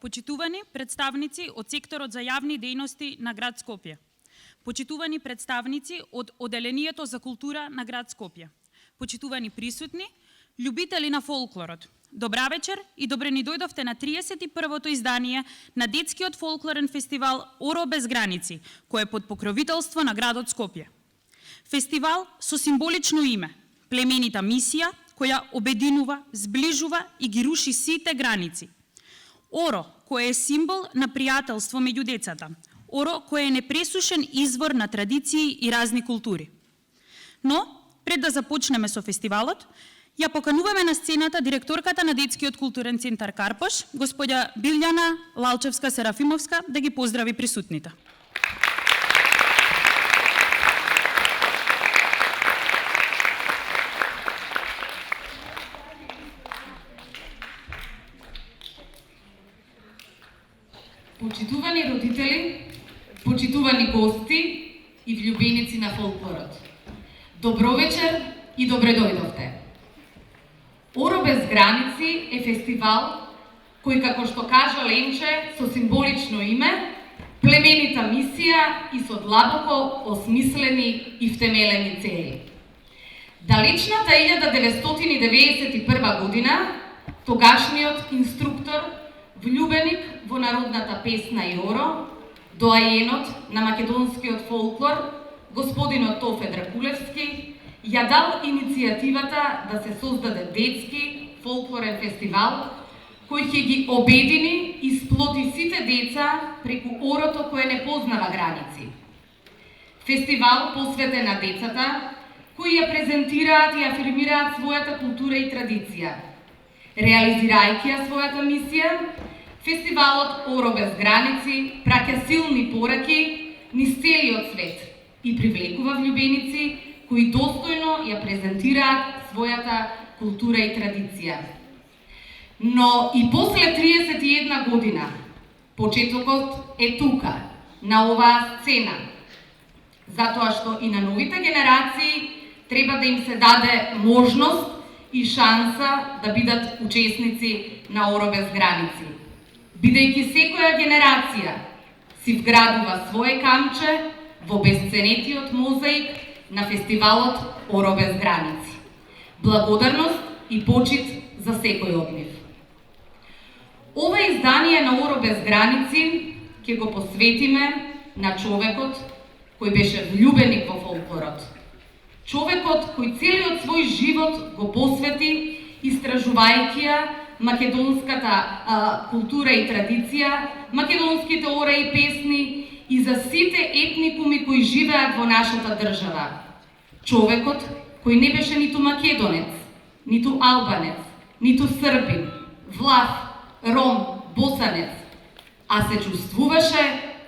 Почитувани представници од секторот за јавни дејности на град Скопје. Почитувани представници од Оделението за култура на град Скопје. Почитувани присутни, љубители на фолклорот. Добра вечер и добре ни дојдовте на 31-то издание на детскиот фолклорен фестивал Оро без граници, кој е под покровителство на градот Скопје. Фестивал со символично име, племенита мисија, која обединува, зближува и ги руши сите граници. Оро, кој е символ на пријателство меѓу децата. Оро, кој е непресушен извор на традиции и разни култури. Но, пред да започнеме со фестивалот, ја покануваме на сцената директорката на Детскиот културен центар Карпош, господја Билјана Лалчевска-Серафимовска, да ги поздрави присутните. Почитувани родители, почитувани гости и влюбеници на фолклорот. Добро вечер и добре дојдовте. Оро без граници е фестивал кој, како што кажа Ленче, со символично име, племенита мисија и со длабоко осмислени и втемелени цели. Далечната 1991 година, тогашниот инструктор, влюбеник во народната песна и оро, доајенот на македонскиот фолклор, господинот Тофе Дракулевски, ја дал иницијативата да се создаде детски фолклорен фестивал, кој ќе ги обедини и сплоти сите деца преку орото кое не познава граници. Фестивал посветен на децата, кои ја презентираат и афирмираат својата култура и традиција. Реализирајќи ја својата мисија, фестивалот Оро без граници праќа силни пораки низ целиот свет и привлекува влюбеници кои достојно ја презентираат својата култура и традиција. Но и после 31 година, почетокот е тука, на оваа сцена, затоа што и на новите генерации треба да им се даде можност и шанса да бидат учесници на Оро без граници. Бидејќи секоја генерација си вградува своје камче во бесценетиот мозаик на фестивалот Оро без граници. Благодарност и почит за секој од нив. Ова издание на Оро без граници ќе го посветиме на човекот кој беше влюбеник во фолклорот. Човекот кој целиот свој живот го посвети истражувајќи ја македонската култура и традиција, македонските ора и песни и за сите етникуми кои живеат во нашата држава. Човекот кој не беше ниту македонец, ниту албанец, ниту србин, влах, ром, босанец, а се чувствуваше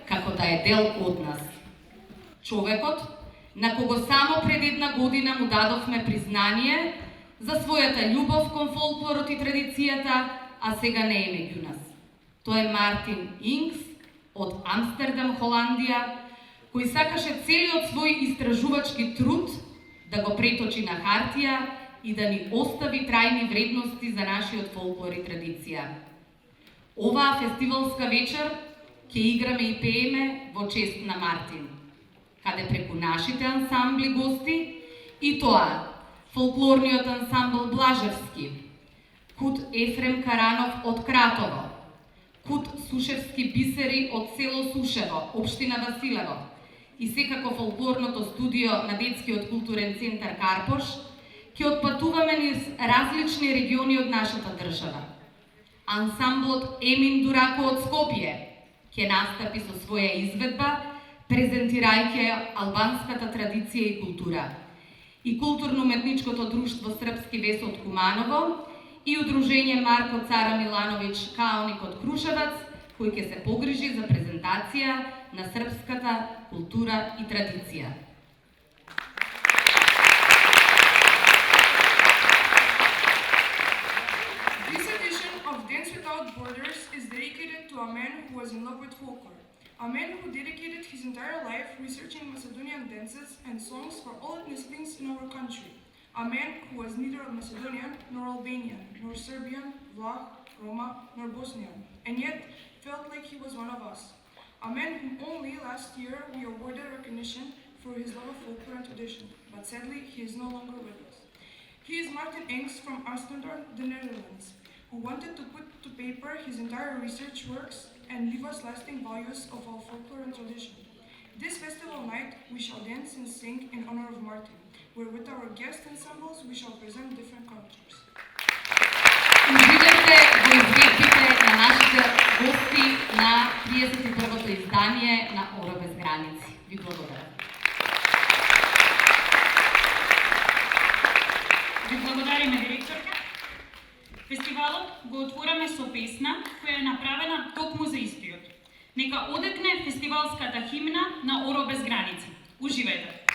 како да е дел од нас. Човекот на кого само пред една година му дадовме признание за својата љубов кон фолклорот и традицијата, а сега не е меѓу нас. Тој е Мартин Инкс од Амстердам, Холандија, кој сакаше целиот свој истражувачки труд да го преточи на хартија и да ни остави трајни вредности за нашиот фолклор и традиција. Оваа фестивалска вечер ќе играме и пееме во чест на Мартин, каде преку нашите ансамбли гости, и тоа фолклорниот ансамбл Блажевски, Кут Ефрем Каранов од Кратово, Кут Сушевски бисери од село Сушево, општина Василево, и секако фолклорното студио на Детскиот културен центар Карпош, ќе отпатуваме низ различни региони од нашата држава. Ансамблот Емин Дурако од Скопје ќе настапи со своја изведба, презентирајќи албанската традиција и култура. И културно-уметничкото друштво Српски вес од Куманово и Удружење Марко Цара Милановиќ Каоник од Крушевац, кој ќе се погрижи за презентација на српската култура и традиција. This edition of Dance Without Borders is dedicated to a man who was in love with folklore. A man who dedicated his entire life researching Macedonian dances and songs for all ethnicities in our country. A man who was neither Macedonian, nor Albanian, nor Serbian, Vlach, Roma nor Bosnian, and yet felt like he was one of us. A man whom only last year we awarded recognition for his love of folklore and tradition, but sadly he is no longer with us. He is Martin Engst from Amsterdam, the Netherlands, who wanted to put to paper his entire research works and leave us lasting values of our folklore and tradition. This festival night we shall dance and sing in honor of Martin, where with our guest ensembles we shall present different cultures. Uživajte v izvedbите na našите gosti na 31. izdanje na Oro bez granic. Vi благодаря. Ви благодариме, директорка. Фестивалот го отвораме со песна која е направена токму за истиот. Нека одекне фестивалската химна на Оро без граници. Уживајте!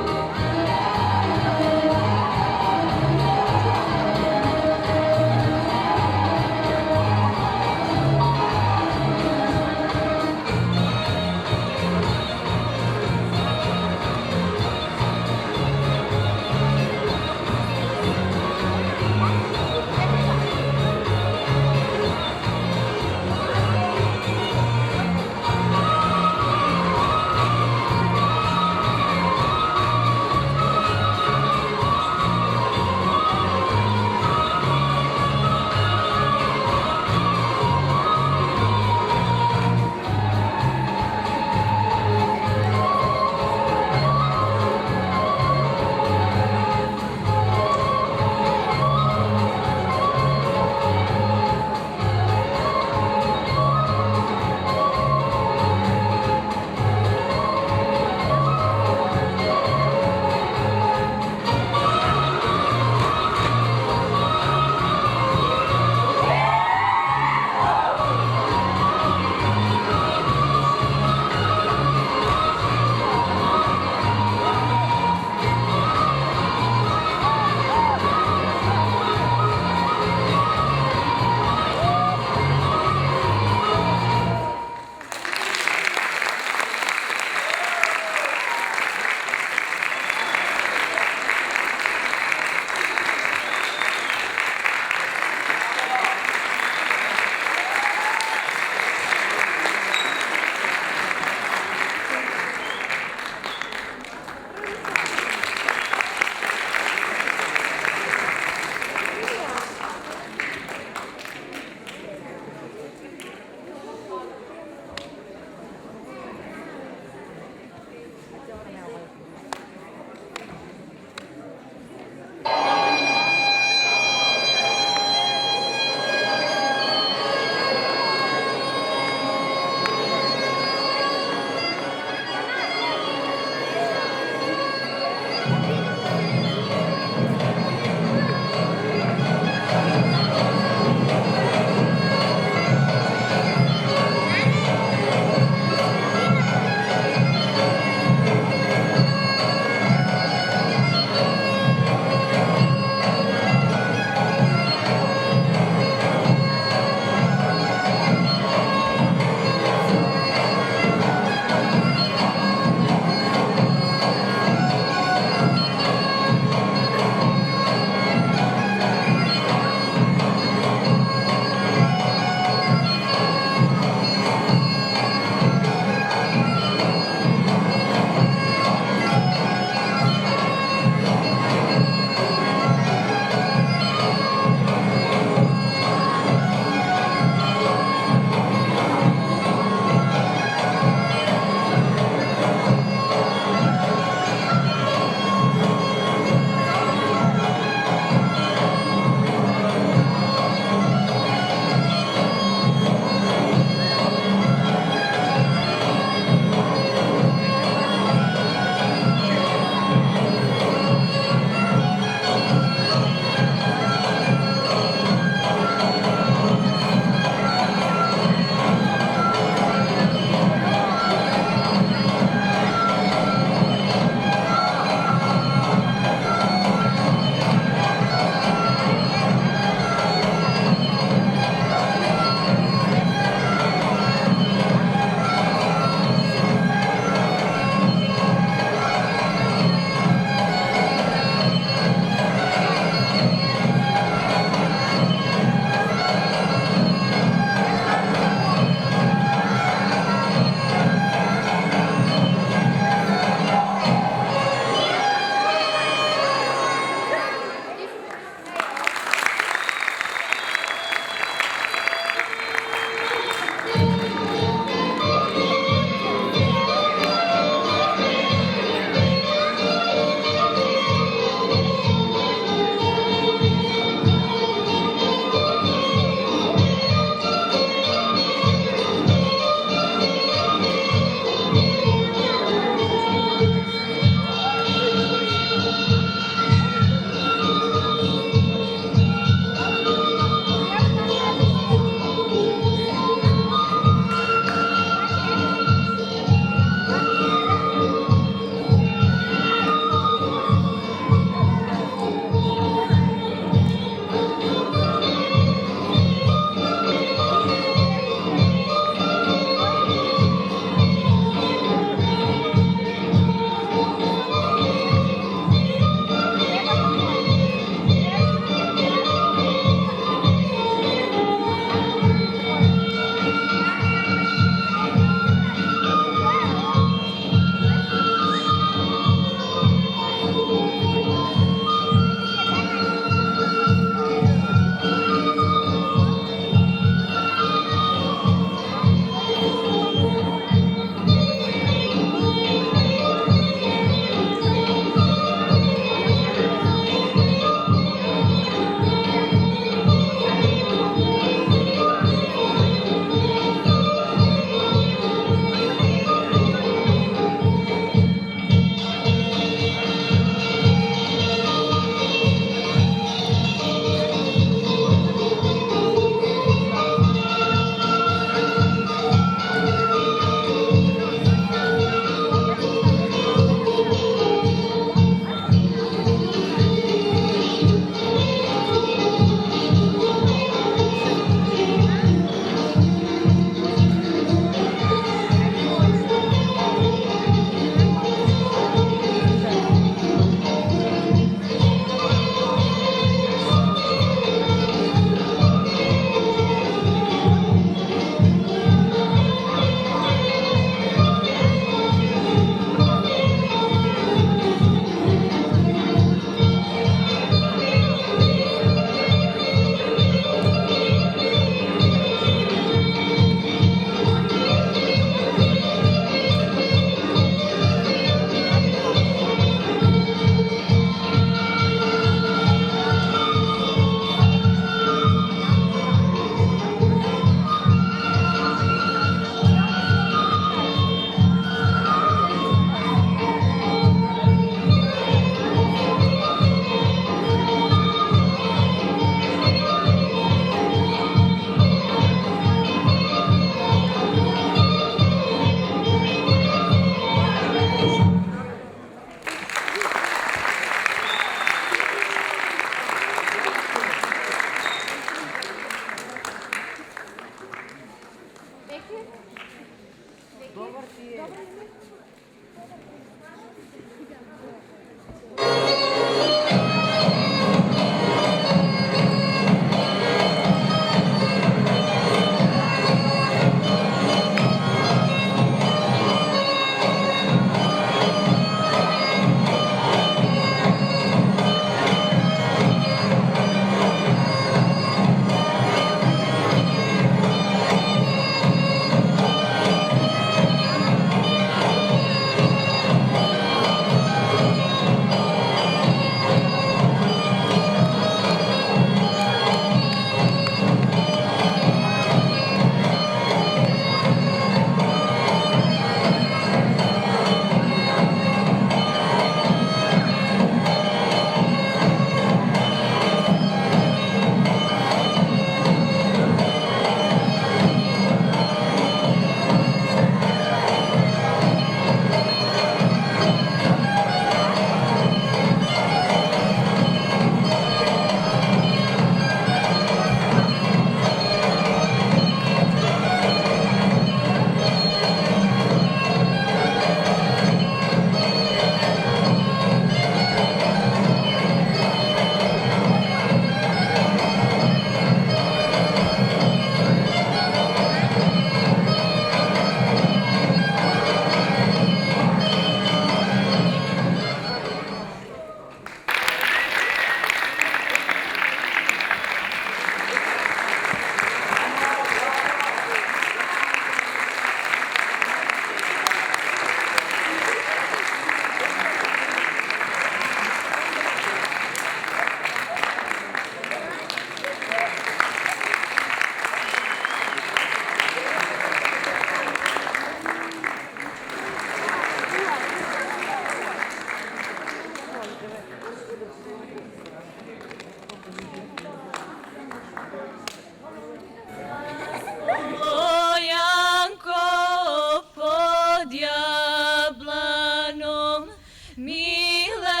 Mile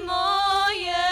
moje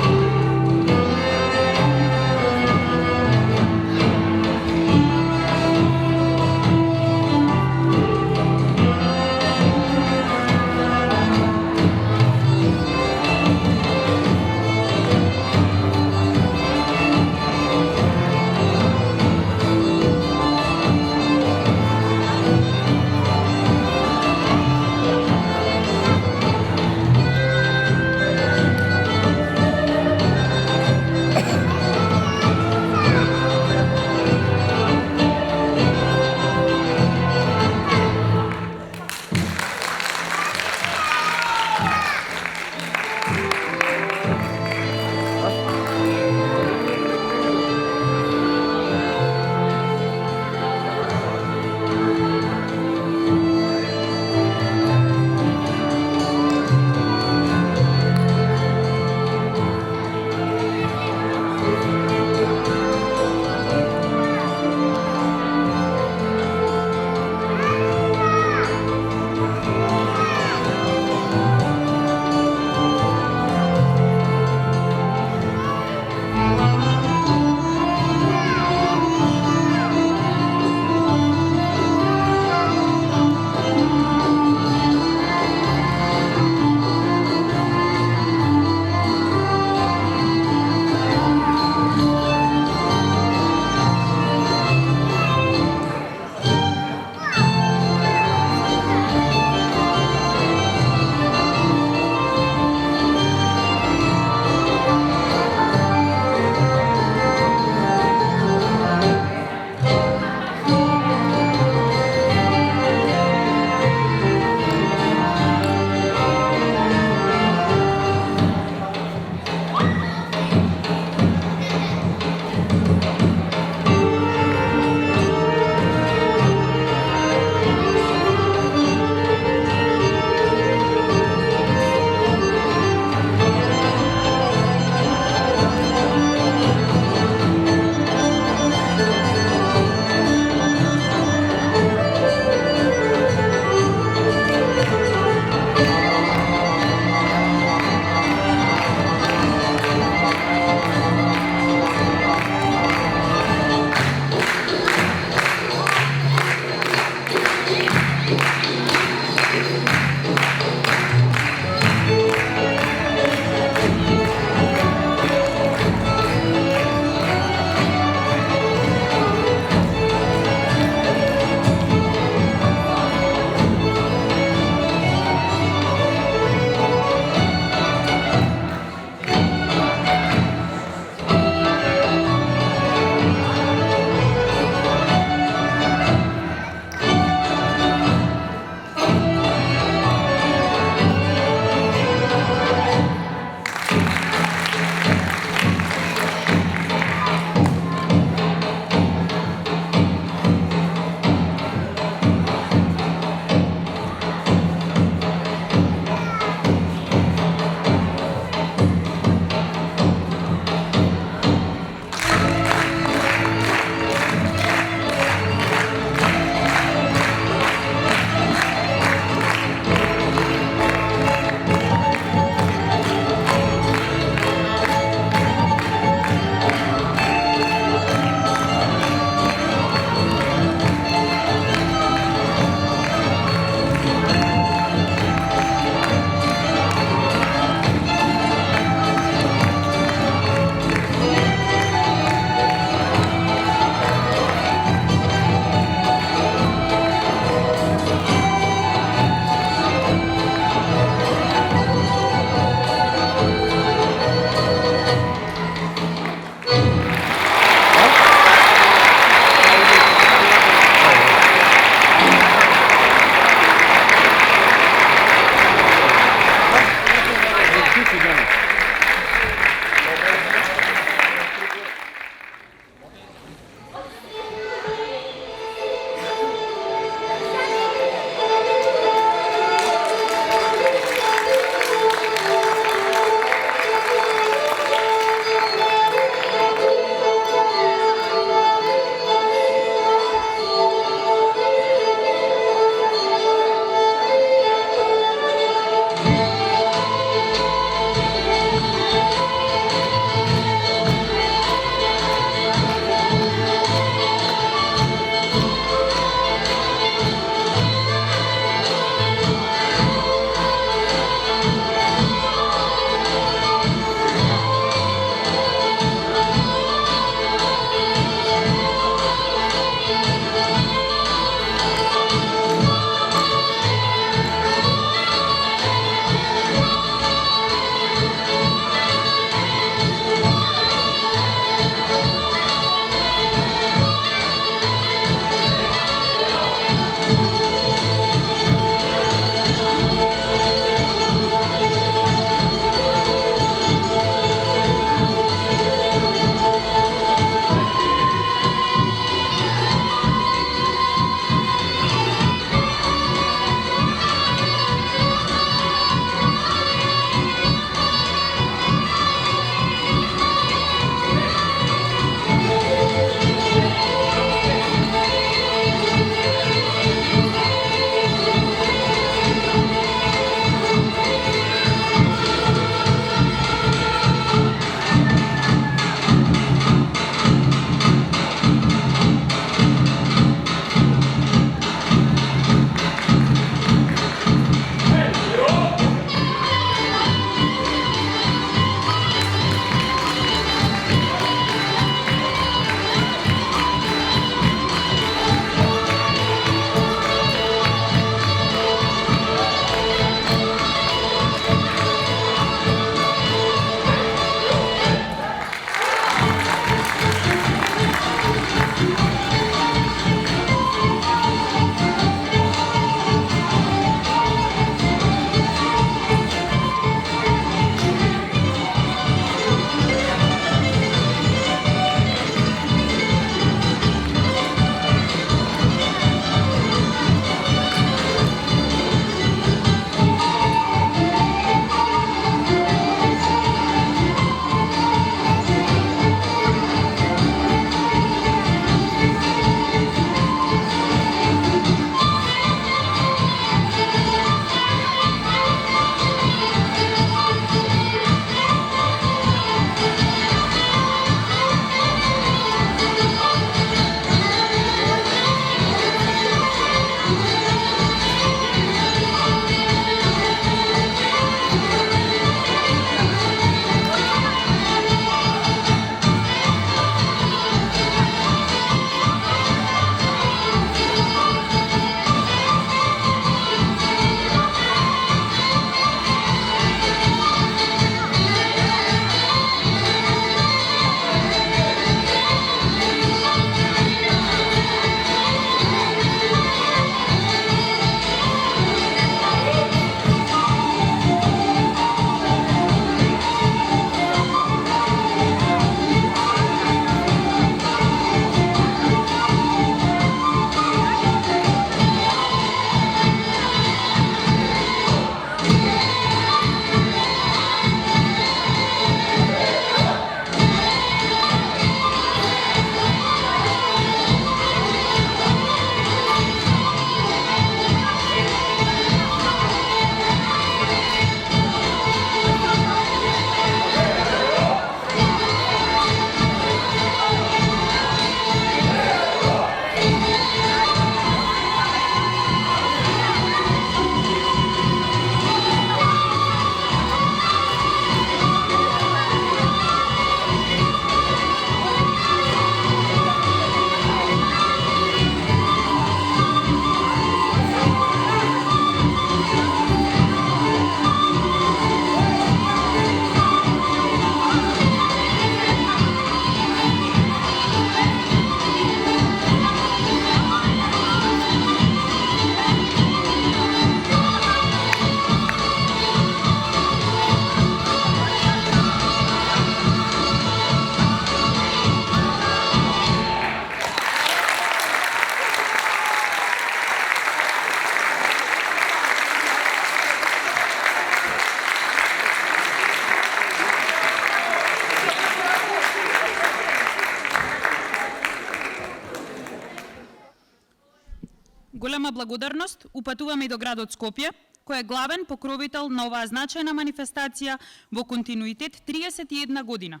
благодарност упатуваме и до градот Скопје, кој е главен покровител на оваа значајна манифестација во континуитет 31 година.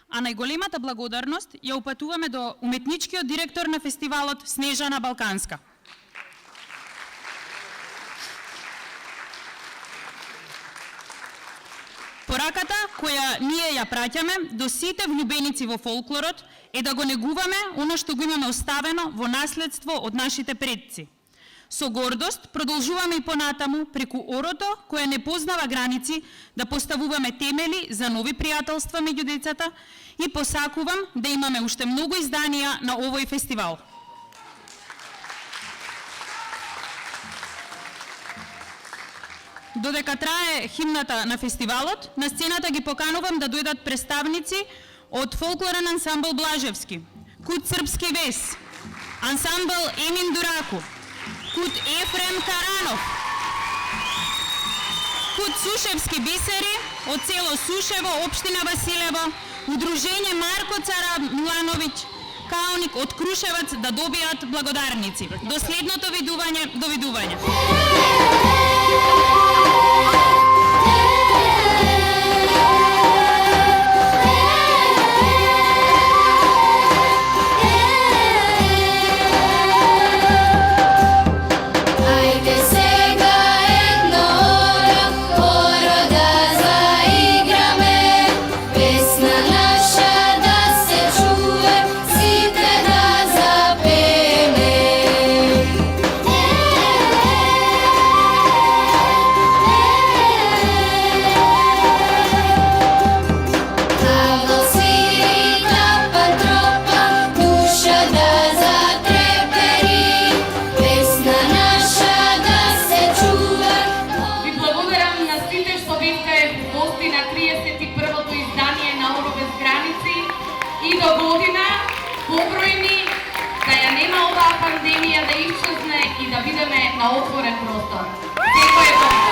А најголемата благодарност ја упатуваме до уметничкиот директор на фестивалот Снежана Балканска. Пораката која ние ја праќаме до сите влюбеници во фолклорот е да го негуваме оно што го имаме оставено во наследство од нашите предци. Со гордост продолжуваме и понатаму преку орото кое не познава граници да поставуваме темели за нови пријателства меѓу децата и посакувам да имаме уште многу изданија на овој фестивал. Додека трае химната на фестивалот, на сцената ги поканувам да дојдат представници од фолклорен ансамбл Блажевски, Кут Српски вес, ансамбл Емин Дураку, Кут Ефрем Каранов, Кут Сушевски бисери од село Сушево, општина Василево, Удружење Марко Цара Милановиќ, каоник од Крушевац да добијат благодарници. До следното видување, довидување. И до година побројни да ја нема оваа пандемија да исчезне и да бидеме на отворен простор. Секој е